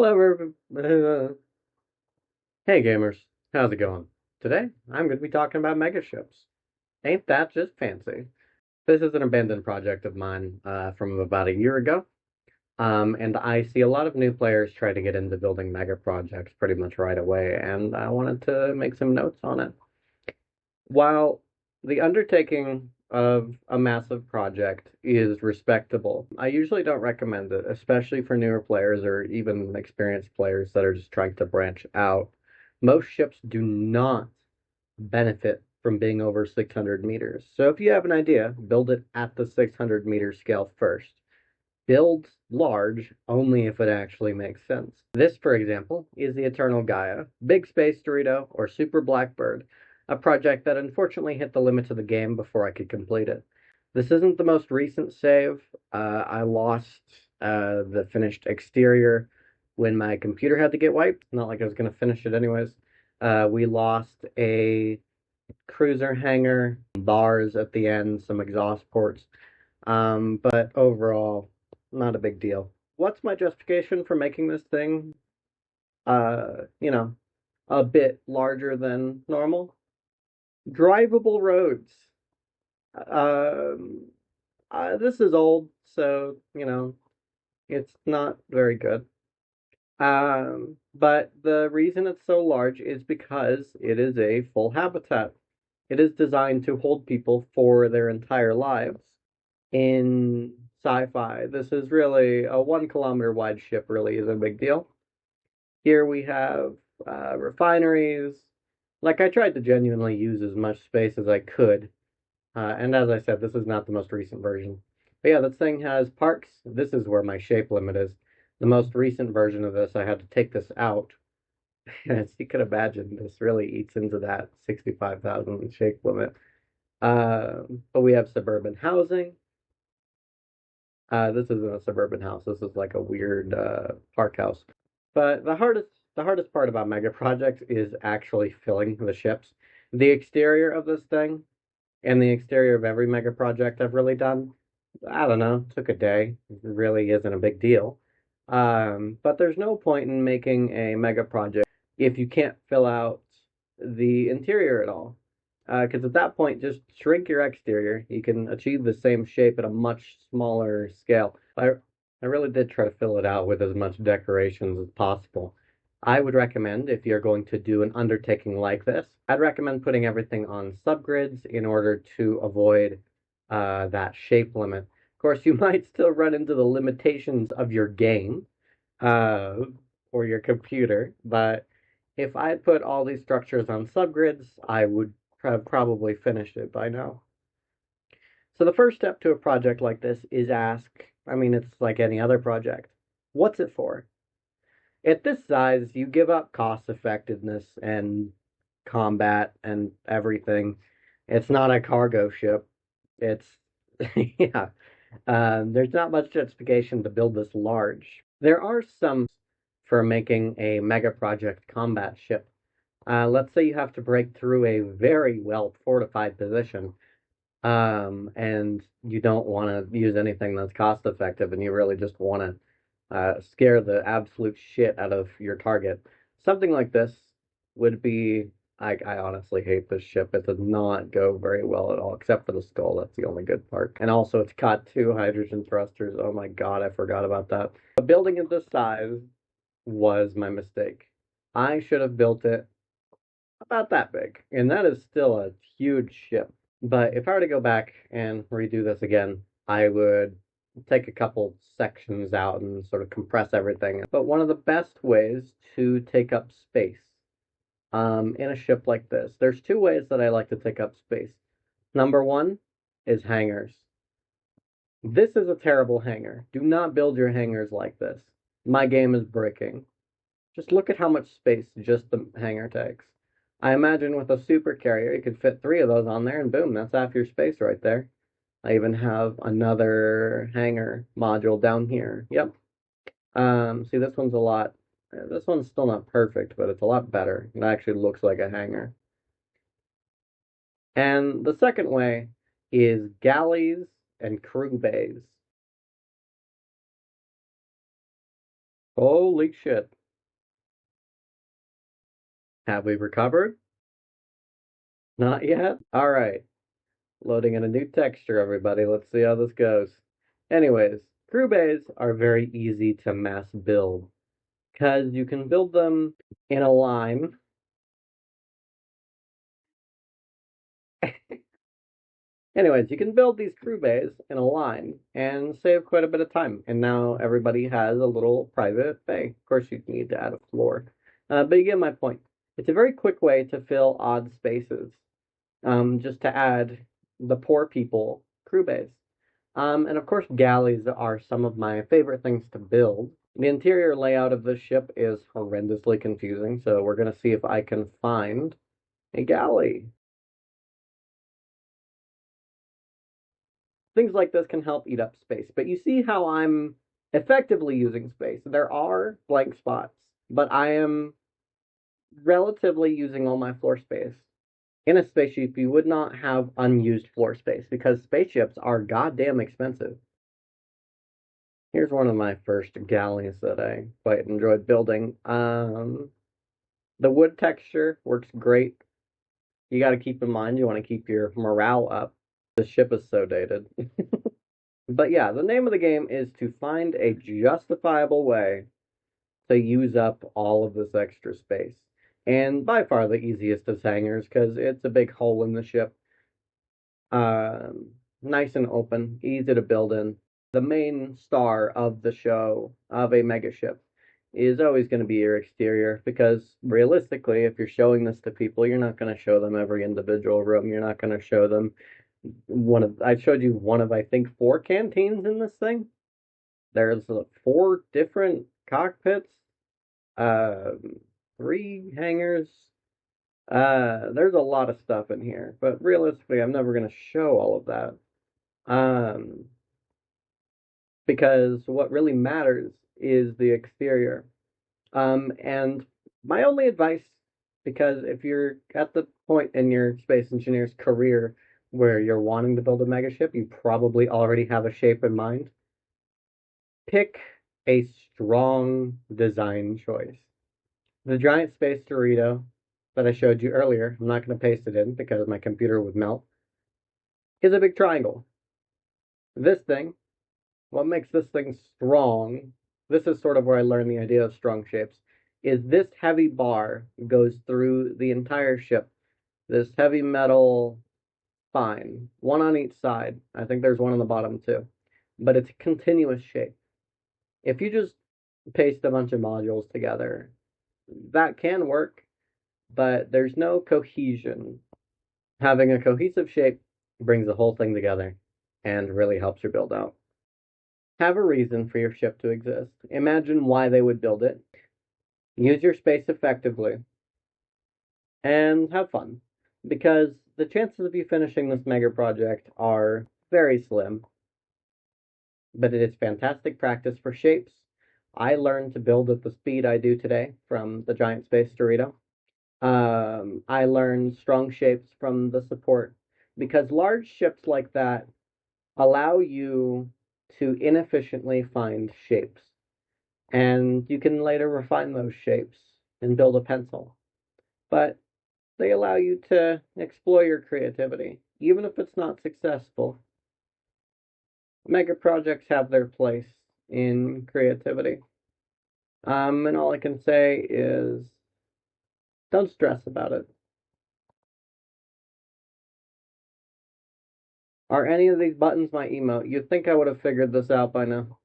Hey gamers, how's it going? Today, I'm going to be talking about Megaships. Ain't that just fancy? This is an abandoned project of mine from about a year ago, and I see a lot of new players try to get into building mega projects pretty much right away, and I wanted to make some notes on it. While the undertaking of a massive project is respectable, I usually don't recommend it, especially for newer players or even experienced players that are just trying to branch out. Most ships do not benefit from being over 600 meters. So if you have an idea, build it at the 600-meter scale first. Build large only if it actually makes sense. This, for example, is the Eternal Gaia, Big Space Dorito, or Super Blackbird, a project that unfortunately hit the limits of the game before I could complete it. This isn't the most recent save. I lost the finished exterior when my computer had to get wiped. Not like I was going to finish it anyways. We lost a cruiser hangar, bars at the end, some exhaust ports. But overall, not a big deal. What's my justification for making this thing, uh, you know, a bit larger than normal? Drivable roads. Um, this is old, so, it's not very good. But the reason it's so large is because it is a full habitat. It is designed to hold people for their entire lives. In sci-fi, this is really a 1 kilometer wide ship, really is a big deal. Here we have refineries. Like, I tried to genuinely use as much space as I could. And as I said, this is not the most recent version. But yeah, this thing has parks. This is where my shape limit is. The most recent version of this, I had to take this out. As you can imagine, this really eats into that 65,000 shape limit. But we have suburban housing. This isn't a suburban house. This is like a weird park house. But the hardest part about mega projects is actually filling the ships. The exterior of this thing and the exterior of every mega project I've really done, I don't know, took a day. It really isn't a big deal. But there's no point in making a mega project if you can't fill out the interior at all. Because at that point, just shrink your exterior. You can achieve the same shape at a much smaller scale. I really did try to fill it out with as much decorations as possible. I would recommend, if you're going to do an undertaking like this, I'd recommend putting everything on subgrids in order to avoid that shape limit. Of course, you might still run into the limitations of your game uh, or your computer, but if I had put all these structures on subgrids, I would have probably finished it by now. So the first step to a project like this is it's like any other project. What's it for? At this size, you give up cost effectiveness and combat and everything. It's not a cargo ship. It's, yeah. There's not much justification to build this large. There are some for making a mega project combat ship. Let's say you have to break through a very well fortified position, and you don't want to use anything that's cost effective, and you really just want to scare the absolute shit out of your target. Something like this would be. I honestly hate this ship. It does not go very well at all, except for the skull. That's the only good part. And also, it's got 2 hydrogen thrusters. Oh my god, I forgot about that. A building of this size was my mistake. I should have built it about that big, and that is still a huge ship. But if I were to go back and redo this again, I would take a couple sections out and sort of compress everything. But one of the best ways to take up space in a ship like this, there's two ways that I like to take up space. Number one is hangars. This is a terrible hangar. Do not build your hangars like this. My game is breaking. Just look at how much space just the hangar takes. I imagine with a super carrier, you could fit 3 of those on there, and boom, that's half your space right there. I even have another hangar module down here. Yep. See, this one's still not perfect, but it's a lot better. It actually looks like a hangar. And the second way is galleys and crew bays. Holy shit. Have we recovered? Not yet? Alright. Loading in a new texture, everybody. Let's see how this goes. Anyways, crew bays are very easy to mass build because you can build them in a line. Anyways, you can build these crew bays in a line and save quite a bit of time. And now everybody has a little private bay. Of course, you need to add a floor. But you get my point. It's a very quick way to fill odd spaces, just to add the poor people crew bays. And of course, galleys are some of my favorite things to build. The interior layout of this ship is horrendously confusing, so we're going to see if I can find a galley. Things like this can help eat up space, but you see how I'm effectively using space. There are blank spots, but I am relatively using all my floor space. In a spaceship, you would not have unused floor space because spaceships are goddamn expensive. Here's one of my first galleys that I quite enjoyed building. The wood texture works great. You got to keep in mind you want to keep your morale up. The ship is so dated. But yeah, the name of the game is to find a justifiable way to use up all of this extra space. And by far the easiest is hangars because it's a big hole in the ship. Nice and open, easy to build in. The main star of the show of a megaship is always going to be your exterior because realistically, if you're showing this to people, you're not going to show them every individual room. You're not going to show them I showed you one of, I think, four canteens in this thing. There's four different cockpits, three hangars. There's a lot of stuff in here, but realistically, I'm never going to show all of that. Um, because what really matters is the exterior. And my only advice, because if you're at the point in your space engineer's career where you're wanting to build a megaship, you probably already have a shape in mind. Pick a strong design choice. The giant space Dorito that I showed you earlier, I'm not going to paste it in because my computer would melt, is a big triangle. This thing, what makes this thing strong, this is sort of where I learned the idea of strong shapes, is this heavy bar goes through the entire ship. This heavy metal spine, one on each side. I think there's one on the bottom too. But it's a continuous shape. If you just paste a bunch of modules together, that can work, but there's no cohesion. Having a cohesive shape brings the whole thing together and really helps your build out. Have a reason for your ship to exist. Imagine why they would build it. Use your space effectively and have fun. Because the chances of you finishing this mega project are very slim, but it is fantastic practice for shapes. I learned to build at the speed I do today from the giant space Dorito. I learned strong shapes from the support because large ships like that allow you to inefficiently find shapes, and you can later refine those shapes and build a pencil. But they allow you to explore your creativity, even if it's not successful. Mega projects have their place in creativity. And all I can say is don't stress about it. Are any of these buttons my emote? You'd think I would have figured this out by now.